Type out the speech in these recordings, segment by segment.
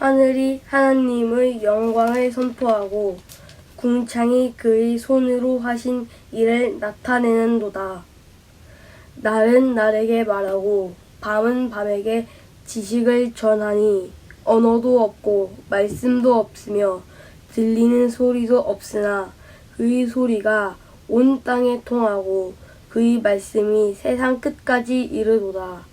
하늘이 하나님의 영광을 선포하고 궁창이 그의 손으로 하신 일을 나타내는도다. 날은 날에게 말하고 밤은 밤에게 지식을 전하니 언어도 없고 말씀도 없으며 들리는 소리도 없으나 그의 소리가 온 땅에 통하고 그의 말씀이 세상 끝까지 이르도다.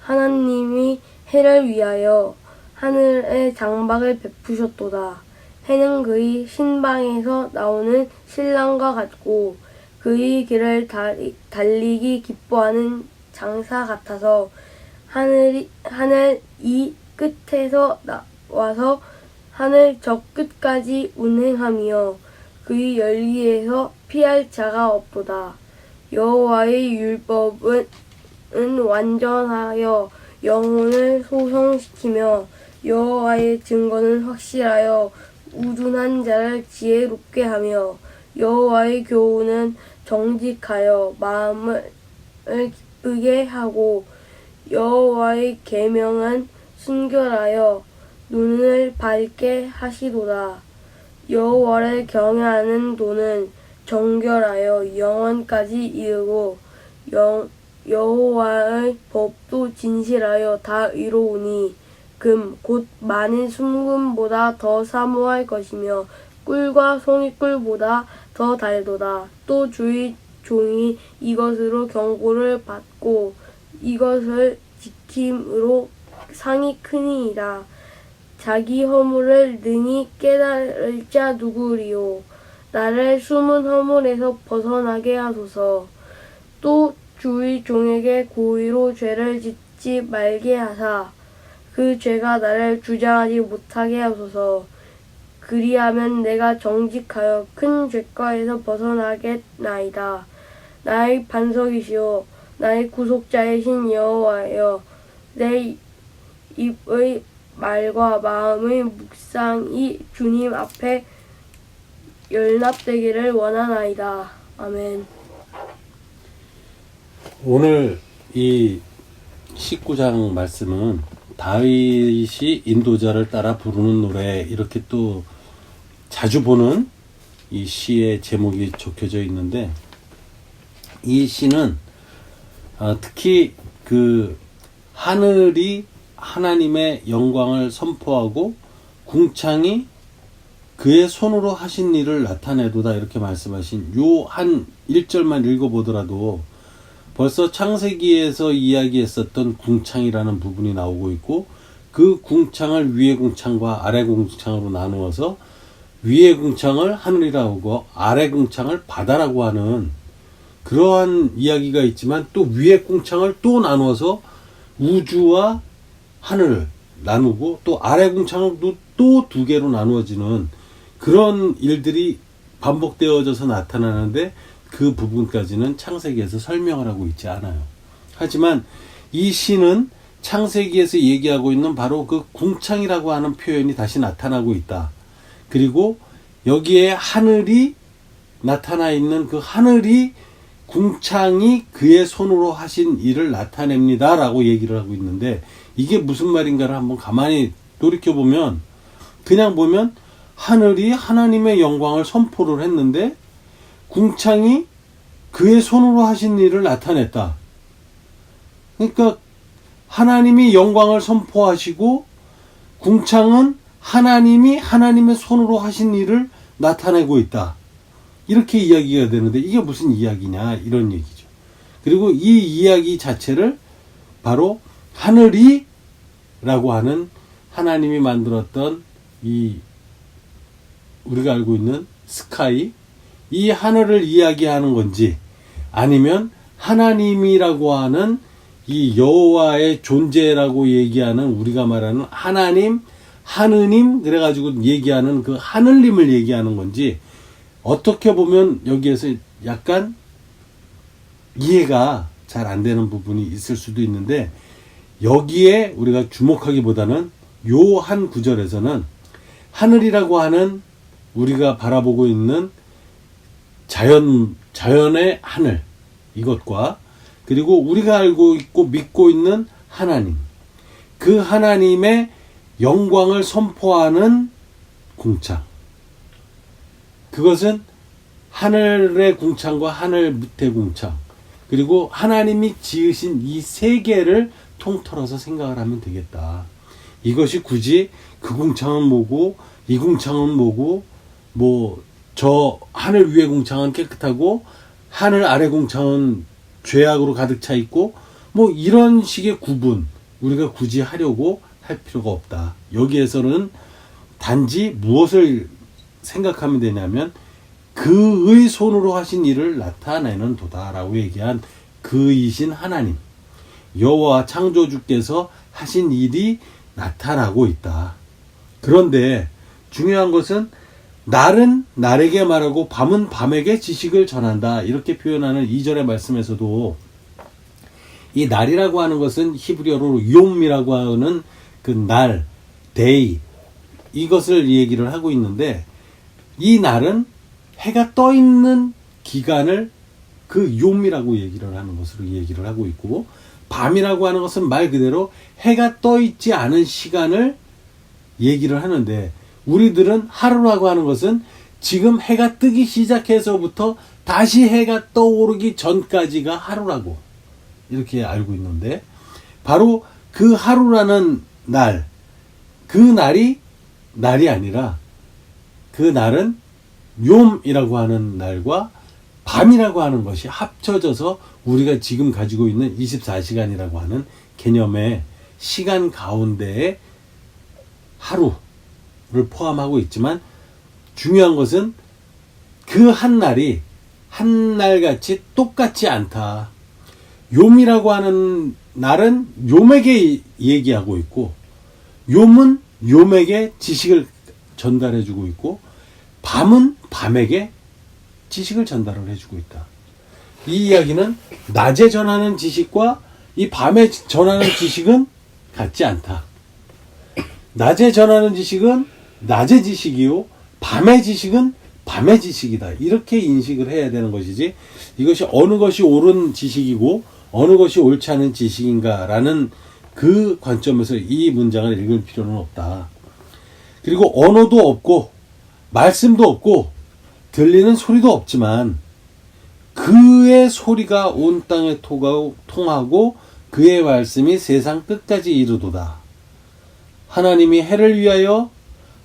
하나님이 해를 위하여 하늘에 장막을 베푸셨도다. 해는 그의 신방에서 나오는 신랑과 같고 그의 길을 달리기 기뻐하는 장사 같아서 하늘 이 끝에서 나와서 하늘 저 끝까지 운행하며 그의 열기에서 피할 자가 없도다. 여호와의 율법은 완전하여 영혼을 소성시키며 여호와의 증거는 확실하여 우둔한 자를 지혜롭게 하며 여호와의 교훈은 정직하여 마음을 기쁘게 하고 여호와의 계명은 순결하여 눈을 밝게 하시도다. 여호와를 경외하는 도는 정결하여 영원까지 이르고 여호와의 법도 진실하여 다 이로우니 금 곧 많은 순금보다 더 사모할 것이며 꿀과 송이꿀보다 더 달도다. 또 주의 종이 이것으로 경고를 받고 이것을 지킴으로 상이 크니이다. 자기 허물을 능히 깨달을 자 누구리요. 나를 숨은 허물에서 벗어나게 하소서. 또 주의 종에게 고의로 죄를 짓지 말게 하사 그 죄가 나를 주장하지 못하게 하소서. 그리하면 내가 정직하여 큰 죄가에서 벗어나겠나이다. 나의 반석이시오 나의 구속자이신 여호와여, 내 입의 말과 마음의 묵상이 주님 앞에 연합되기를 원하나이다. 아멘. 오늘 이 19장 말씀은 다윗이 인도자를 따라 부르는 노래, 이렇게 또 자주 보는 이 시의 제목이 적혀져 있는데, 이 시는 특히 그 하늘이 하나님의 영광을 선포하고 궁창이 그의 손으로 하신 일을 나타내도다, 이렇게 말씀하신 요 한 1절만 읽어보더라도 벌써 창세기에서 이야기했었던 궁창이라는 부분이 나오고 있고, 그 궁창을 위의 궁창과 아래 궁창으로 나누어서 위의 궁창을 하늘이라고 하고 아래 궁창을 바다라고 하는 그러한 이야기가 있지만, 또 위의 궁창을 또 나누어서 우주와 하늘을 나누고 또 아래 궁창을 또 두 개로 나누어지는 그런 일들이 반복되어져서 나타나는데, 그 부분까지는 창세기에서 설명을 하고 있지 않아요. 하지만 이 시는 창세기에서 얘기하고 있는 바로 그 궁창이라고 하는 표현이 다시 나타나고 있다. 그리고 여기에 하늘이 나타나 있는 그 하늘이 궁창이 그의 손으로 하신 일을 나타냅니다 라고 얘기를 하고 있는데, 이게 무슨 말인가를 한번 가만히 돌이켜보면, 그냥 보면 하늘이 하나님의 영광을 선포를 했는데 궁창이 그의 손으로 하신 일을 나타냈다. 그러니까 하나님이 영광을 선포하시고 궁창은 하나님이 하나님의 손으로 하신 일을 나타내고 있다. 이렇게 이야기가 되는데, 이게 무슨 이야기냐, 이런 얘기죠. 그리고 이 이야기 자체를 바로 하늘이 라고 하는 하나님이 만들었던 이 우리가 알고 있는 스카이, 이 하늘을 이야기하는 건지, 아니면 하나님이라고 하는 이 여호와의 존재라고 얘기하는, 우리가 말하는 하나님, 하느님 그래가지고 얘기하는 그 하늘님을 얘기하는 건지, 어떻게 보면 여기에서 약간 이해가 잘 안 되는 부분이 있을 수도 있는데, 여기에 우리가 주목하기보다는 요 한 구절에서는 하늘이라고 하는 우리가 바라보고 있는 자연의 하늘, 이것과 그리고 우리가 알고 있고 믿고 있는 하나님, 그 하나님의 영광을 선포하는 궁창. 그것은 하늘의 궁창과 하늘 밑의 궁창, 그리고 하나님이 지으신 이 세계를 통틀어서 생각을 하면 되겠다. 이것이 굳이 그 궁창은 뭐고 이 궁창은 뭐고 뭐 저 하늘 위의 궁창은 깨끗하고 하늘 아래 궁창은 죄악으로 가득 차 있고 뭐 이런 식의 구분 우리가 굳이 하려고 할 필요가 없다. 여기에서는 단지 무엇을 생각하면 되냐면 그의 손으로 하신 일을 나타내는 도다라고 얘기한 그이신 하나님, 여호와 창조주께서 하신 일이 나타나고 있다. 그런데 중요한 것은 날은 날에게 말하고 밤은 밤에게 지식을 전한다. 이렇게 표현하는 이전의 말씀에서도 이 날이라고 하는 것은 히브리어로 욤이라고 하는 그 날, 데이, 이것을 얘기를 하고 있는데 이 날은 해가 떠 있는 기간을 그 욤이라고 얘기를 하는 것으로 얘기를 하고 있고, 밤이라고 하는 것은 말 그대로 해가 떠 있지 않은 시간을 얘기를 하는데, 우리들은 하루라고 하는 것은 지금 해가 뜨기 시작해서부터 다시 해가 떠오르기 전까지가 하루라고 이렇게 알고 있는데, 바로 그 하루라는 날, 그 날이 날이 아니라 그 날은 욤이라고 하는 날과 밤이라고 하는 것이 합쳐져서 우리가 지금 가지고 있는 24시간이라고 하는 개념의 시간 가운데에 하루를 포함하고 있지만, 중요한 것은 그 한 날이 한 날같이 똑같지 않다. 욤이라고 하는 날은 욤에게 얘기하고 있고, 욤은 욤에게 지식을 전달해주고 있고, 밤은 밤에게 지식을 전달을 해주고 있다. 이 이야기는 낮에 전하는 지식과 이 밤에 전하는 지식은 같지 않다. 낮에 전하는 지식은 낮의 지식이요, 밤의 지식은 밤의 지식이다. 이렇게 인식을 해야 되는 것이지, 이것이 어느 것이 옳은 지식이고 어느 것이 옳지 않은 지식인가라는 그 관점에서 이 문장을 읽을 필요는 없다. 그리고 언어도 없고 말씀도 없고 들리는 소리도 없지만 그의 소리가 온 땅에 통하고 그의 말씀이 세상 끝까지 이르도다. 하나님이 해를 위하여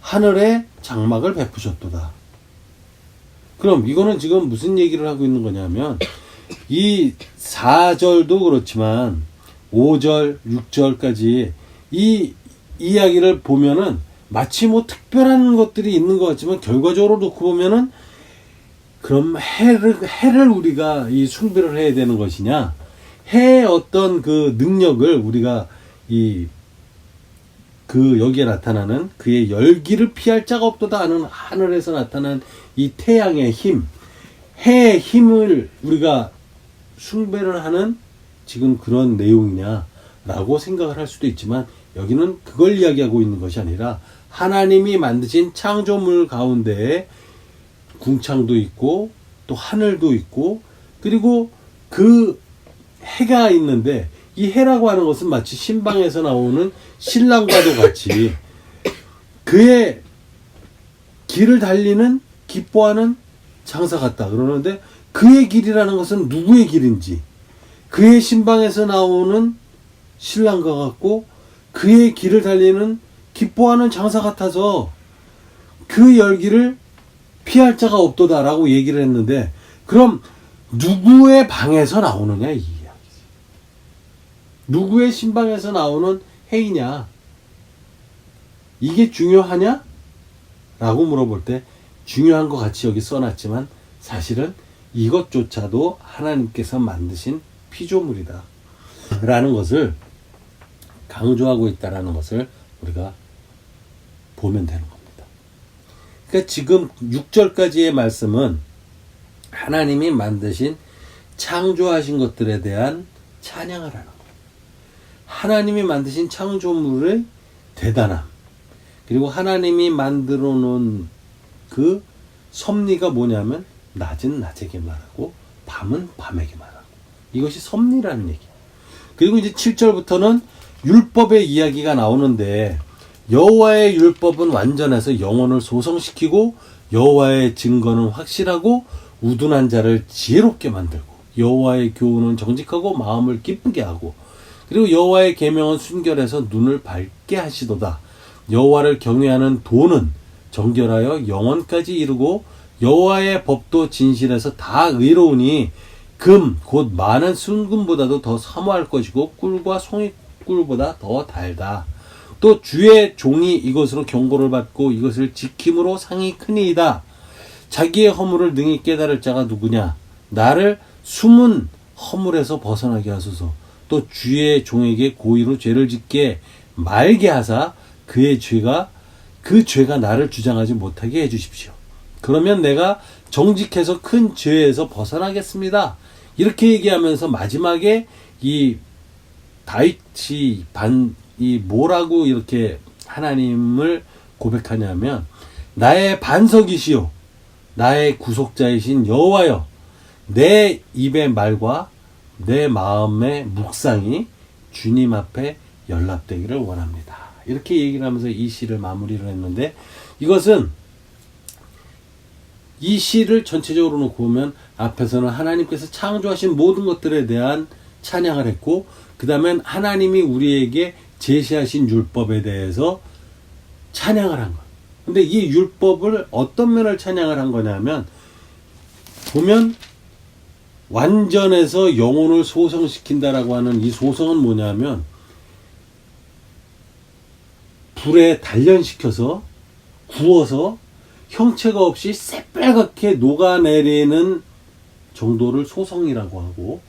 하늘에 장막을 베푸셨도다. 그럼 이거는 지금 무슨 얘기를 하고 있는 거냐면, 이 4절도 그렇지만 5절, 6절까지 이 이야기를 보면은 마치 뭐 특별한 것들이 있는 것 같지만, 결과적으로 놓고 보면은 그럼 해를 우리가 이 숭배를 해야 되는 것이냐, 해의 어떤 그 능력을 우리가 여기에 나타나는 그의 열기를 피할 자가 없도다 하는 하늘에서 나타난 이 태양의 힘, 해의 힘을 우리가 숭배를 하는 지금 그런 내용이냐라고 생각을 할 수도 있지만, 여기는 그걸 이야기하고 있는 것이 아니라 하나님이 만드신 창조물 가운데에 궁창도 있고 또 하늘도 있고, 그리고 그 해가 있는데, 이 해라고 하는 것은 마치 신방에서 나오는 신랑과도 같이 그의 길을 달리는 기뻐하는 장사 같다 그러는데, 그의 길이라는 것은 누구의 길인지, 그의 신방에서 나오는 신랑과 같고 그의 길을 달리는 기뻐하는 장사 같아서 그 열기를 피할 자가 없도다라고 얘기를 했는데, 그럼 누구의 방에서 나오느냐 이 이야기지. 누구의 신방에서 나오는 해이냐, 이게 중요하냐? 라고 물어볼 때 중요한 것 같이 여기 써놨지만, 사실은 이것조차도 하나님께서 만드신 피조물이다 라는 것을 강조하고 있다라는 것을 우리가 보면 되는 겁니다. 그러니까 지금 6절까지의 말씀은 하나님이 만드신 창조하신 것들에 대한 찬양을 하는 거예요. 하나님이 만드신 창조물의 대단함, 그리고 하나님이 만들어 놓은 그 섭리가 뭐냐면, 낮은 낮에게 말하고 밤은 밤에게 말하고, 이것이 섭리라는 얘기예요. 그리고 이제 7절부터는 율법의 이야기가 나오는데, 여호와의 율법은 완전해서 영혼을 소성시키고 여호와의 증거는 확실하고 우둔한 자를 지혜롭게 만들고 여호와의 교훈은 정직하고 마음을 기쁘게 하고 그리고 여호와의 계명은 순결해서 눈을 밝게 하시도다. 여호와를 경외하는 도는 정결하여 영원까지 이르고 여호와의 법도 진실해서 다 의로우니 금 곧 많은 순금보다도 더 사모할 것이고 꿀과 송이꿀보다 더 달다. 또 주의 종이 이것으로 경고를 받고 이것을 지킴으로 상이 크니이다. 자기의 허물을 능히 깨달을 자가 누구냐? 나를 숨은 허물에서 벗어나게 하소서. 또 주의 종에게 고의로 죄를 짓게 말게 하사 그 죄가 나를 주장하지 못하게 해주십시오. 그러면 내가 정직해서 큰 죄에서 벗어나겠습니다. 이렇게 얘기하면서 마지막에 이 다윗이 뭐라고 이렇게 하나님을 고백하냐면 나의 반석이시요 나의 구속자이신 여호와여 내 입의 말과 내 마음의 묵상이 주님 앞에 연락되기를 원합니다. 이렇게 얘기를 하면서 이 시를 마무리를 했는데 이것은 이 시를 전체적으로 놓고 보면 앞에서는 하나님께서 창조하신 모든 것들에 대한 찬양을 했고 그 다음엔 하나님이 우리에게 제시하신 율법에 대해서 찬양을 한 거예요. 근데 이 율법을 어떤 면을 찬양을 한 거냐면 보면 완전해서 영혼을 소성시킨다라고 하는 이 소성은 뭐냐면 불에 단련시켜서 구워서 형체가 없이 새빨갛게 녹아내리는 정도를 소성이라고 하고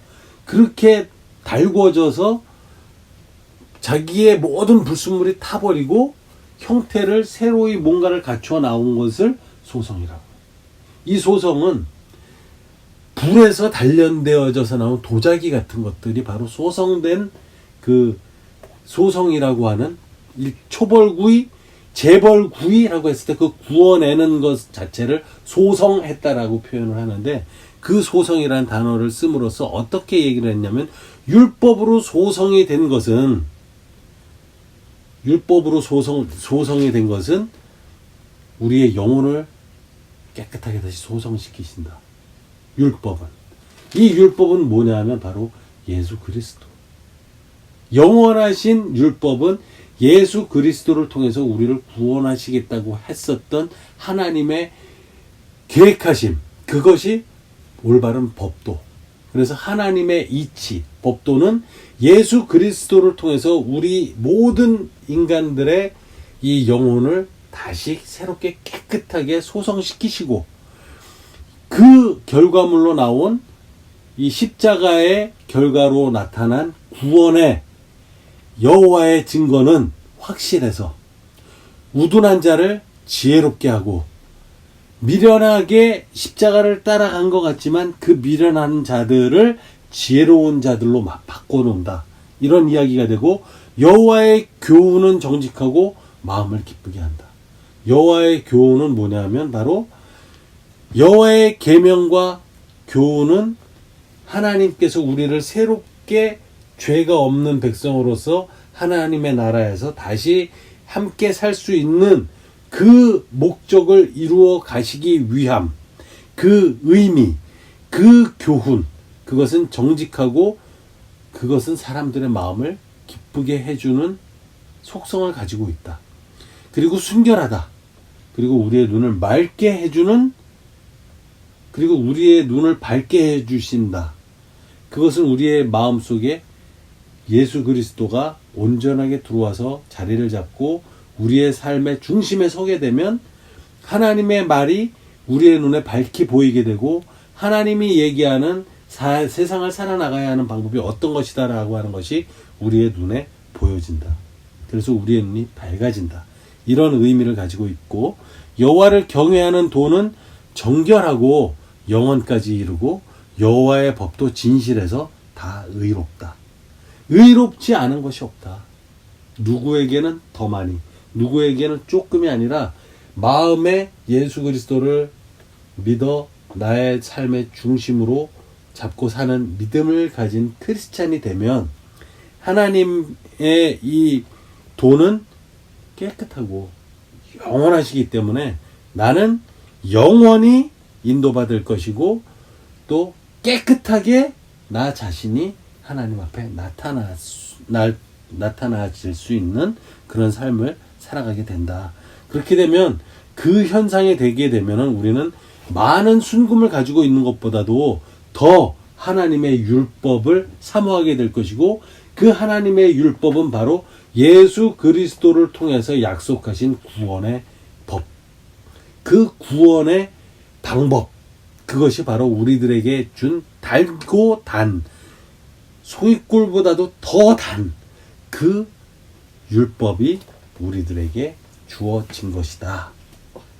그렇게 달궈져서 자기의 모든 불순물이 타버리고 형태를 새로이 뭔가를 갖춰 나온 것을 소성이라고 해요. 이 소성은 불에서 단련되어져서 나온 도자기 같은 것들이 바로 소성된 그 소성이라고 하는 초벌구이, 재벌구이라고 했을 때 그 구워내는 것 자체를 소성했다라고 표현을 하는데 그 소성이라는 단어를 씀으로써 어떻게 얘기를 했냐면 율법으로 소성이 된 것은 소성이 된 것은 우리의 영혼을 깨끗하게 다시 소성시키신다. 율법은. 이 율법은 뭐냐 하면 바로 예수 그리스도. 영원하신 율법은 예수 그리스도를 통해서 우리를 구원하시겠다고 했었던 하나님의 계획하심. 그것이 올바른 법도. 그래서 하나님의 이치, 법도는 예수 그리스도를 통해서 우리 모든 인간들의 이 영혼을 다시 새롭게 깨끗하게 소성시키시고 그 결과물로 나온 이 십자가의 결과로 나타난 구원의 여호와의 증거는 확실해서 우둔한 자를 지혜롭게 하고 미련하게 십자가를 따라간 것 같지만 그 미련한 자들을 지혜로운 자들로 바꿔놓는다. 이런 이야기가 되고 여호와의 교훈은 정직하고 마음을 기쁘게 한다. 여호와의 교훈은 뭐냐면 바로 여호와의 계명과 교훈은 하나님께서 우리를 새롭게 죄가 없는 백성으로서 하나님의 나라에서 다시 함께 살 수 있는 그 목적을 이루어 가시기 위함, 그 의미, 그 교훈, 그것은 정직하고 그것은 사람들의 마음을 기쁘게 해주는 속성을 가지고 있다. 그리고 순결하다. 그리고 우리의 눈을 맑게 해주는 그리고 우리의 눈을 밝게 해주신다. 그것은 우리의 마음속에 예수 그리스도가 온전하게 들어와서 자리를 잡고 우리의 삶의 중심에 서게 되면 하나님의 말이 우리의 눈에 밝게 보이게 되고 하나님이 얘기하는 세상을 살아나가야 하는 방법이 어떤 것이다 라고 하는 것이 우리의 눈에 보여진다. 그래서 우리의 눈이 밝아진다. 이런 의미를 가지고 있고 여호와를 경외하는 도는 정결하고 영원까지 이르고 여호와의 법도 진실해서 다 의롭다. 의롭지 않은 것이 없다. 누구에게는 더 많이, 누구에게는 조금이 아니라 마음에 예수 그리스도를 믿어 나의 삶의 중심으로 잡고 사는 믿음을 가진 크리스찬이 되면 하나님의 이 도는 깨끗하고 영원하시기 때문에 나는 영원히 인도받을 것이고 또 깨끗하게 나 자신이 하나님 앞에 나타나질 수 있는 그런 삶을 살아가게 된다. 그렇게 되면 그 현상에 되게 되면은 우리는 많은 순금을 가지고 있는 것보다도 더 하나님의 율법을 사모하게 될 것이고 그 하나님의 율법은 바로 예수 그리스도를 통해서 약속하신 구원의 법, 그 구원의 방법, 그것이 바로 우리들에게 준 달고 단, 송이꿀보다도 더 단 그 율법이 우리들에게 주어진 것이다.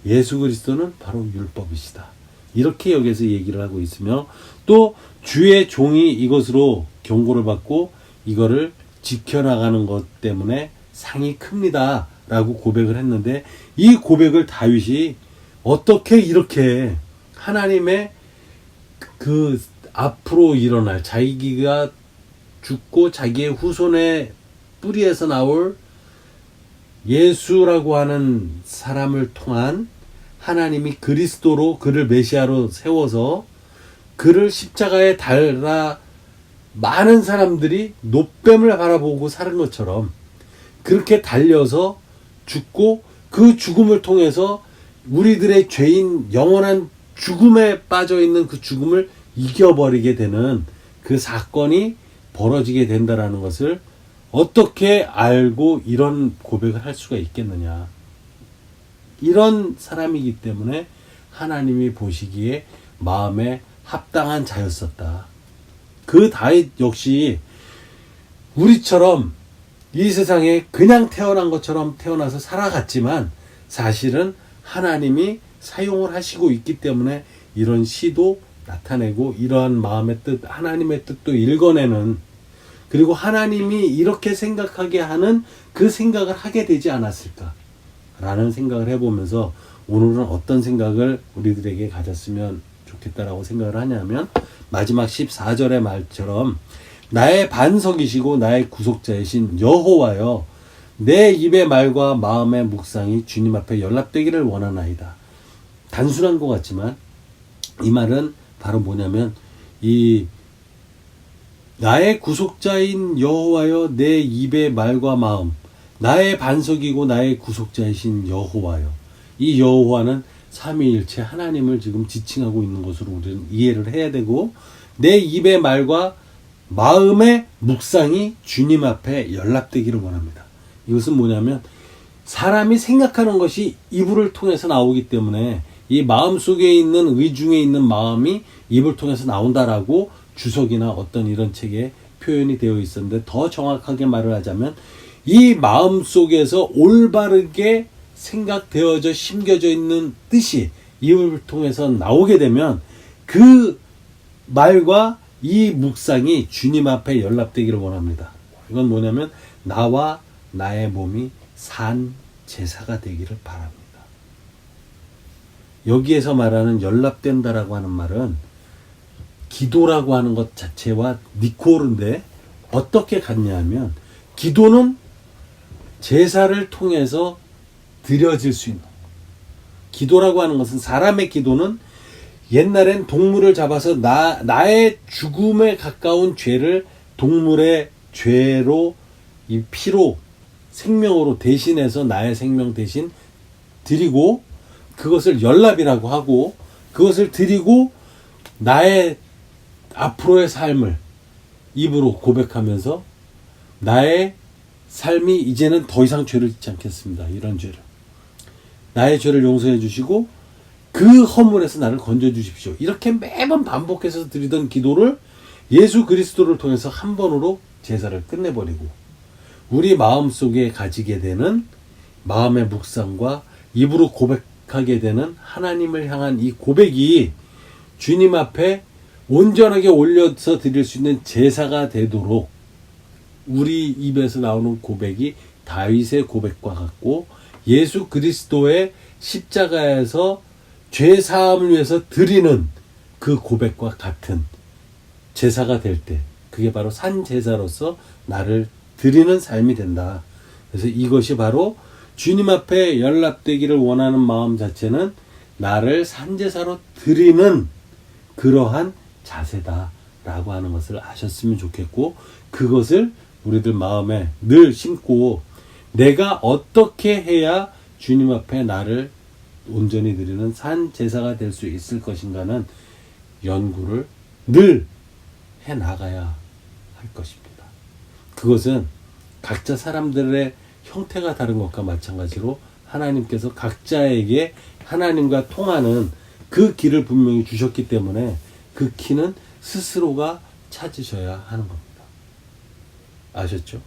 예수 그리스도는 바로 율법이시다. 이렇게 여기서 얘기를 하고 있으며 또 주의 종이 이것으로 경고를 받고 이거를 지켜나가는 것 때문에 상이 큽니다. 라고 고백을 했는데 이 고백을 다윗이 어떻게 이렇게 하나님의 그 앞으로 일어날 자기가 죽고 자기의 후손의 뿌리에서 나올 예수라고 하는 사람을 통한 하나님이 그리스도로 그를 메시아로 세워서 그를 십자가에 달아 많은 사람들이 노뱀을 바라보고 사는 것처럼 그렇게 달려서 죽고 그 죽음을 통해서 우리들의 죄인 영원한 죽음에 빠져있는 그 죽음을 이겨버리게 되는 그 사건이 벌어지게 된다라는 것을 어떻게 알고 이런 고백을 할 수가 있겠느냐. 이런 사람이기 때문에 하나님이 보시기에 마음에 합당한 자였었다. 그 다윗 역시 우리처럼 이 세상에 그냥 태어난 것처럼 태어나서 살아갔지만 사실은 하나님이 사용을 하시고 있기 때문에 이런 시도 나타내고 이러한 마음의 뜻, 하나님의 뜻도 읽어내는 그리고 하나님이 이렇게 생각하게 하는 그 생각을 하게 되지 않았을까 라는 생각을 해보면서 오늘은 어떤 생각을 우리들에게 가졌으면 좋겠다라고 생각을 하냐면 마지막 14절의 말처럼 나의 반석이시고 나의 구속자이신 여호와여 내 입의 말과 마음의 묵상이 주님 앞에 연락되기를 원하나이다. 단순한 것 같지만 이 말은 바로 뭐냐면 이 나의 구속자인 여호와여 내 입의 말과 마음 나의 반석이고 나의 구속자이신 여호와여 이 여호와는 삼위일체 하나님을 지금 지칭하고 있는 것으로 우리는 이해를 해야 되고 내 입의 말과 마음의 묵상이 주님 앞에 연락되기를 원합니다. 이것은 뭐냐면 사람이 생각하는 것이 입을 통해서 나오기 때문에 이 마음 속에 있는 의중에 있는 마음이 입을 통해서 나온다라고 주석이나 어떤 이런 책에 표현이 되어 있었는데 더 정확하게 말을 하자면 이 마음 속에서 올바르게 생각되어져 심겨져 있는 뜻이 입을 통해서 나오게 되면 그 말과 이 묵상이 주님 앞에 연락되기를 원합니다. 이건 뭐냐면 나와 나의 몸이 산 제사가 되기를 바랍니다. 여기에서 말하는 연락된다라고 하는 말은 기도라고 하는 것 자체와 니코르인데 어떻게 같냐 하면 기도는 제사를 통해서 드려질 수 있는 기도라고 하는 것은 사람의 기도는 옛날엔 동물을 잡아서 나의 죽음에 가까운 죄를 동물의 죄로 이 피로 생명으로 대신해서 나의 생명 대신 드리고 그것을 연납이라고 하고 그것을 드리고 나의 앞으로의 삶을 입으로 고백하면서 나의 삶이 이제는 더 이상 죄를 짓지 않겠습니다. 이런 죄를. 나의 죄를 용서해 주시고 그 허물에서 나를 건져 주십시오. 이렇게 매번 반복해서 드리던 기도를 예수 그리스도를 통해서 한 번으로 제사를 끝내버리고 우리 마음속에 가지게 되는 마음의 묵상과 입으로 고백하게 되는 하나님을 향한 이 고백이 주님 앞에 온전하게 올려서 드릴 수 있는 제사가 되도록 우리 입에서 나오는 고백이 다윗의 고백과 같고 예수 그리스도의 십자가에서 죄 사함을 위해서 드리는 그 고백과 같은 제사가 될 때 그게 바로 산 제사로서 나를 드리는 삶이 된다. 그래서 이것이 바로 주님 앞에 연락되기를 원하는 마음 자체는 나를 산제사로 드리는 그러한 자세다라고 하는 것을 아셨으면 좋겠고, 그것을 우리들 마음에 늘 심고, 내가 어떻게 해야 주님 앞에 나를 온전히 드리는 산제사가 될 수 있을 것인가는 연구를 늘 해나가야 할 것입니다. 그것은 각자 사람들의 형태가 다른 것과 마찬가지로 하나님께서 각자에게 하나님과 통하는 그 길을 분명히 주셨기 때문에 그 길은 스스로가 찾으셔야 하는 겁니다. 아셨죠?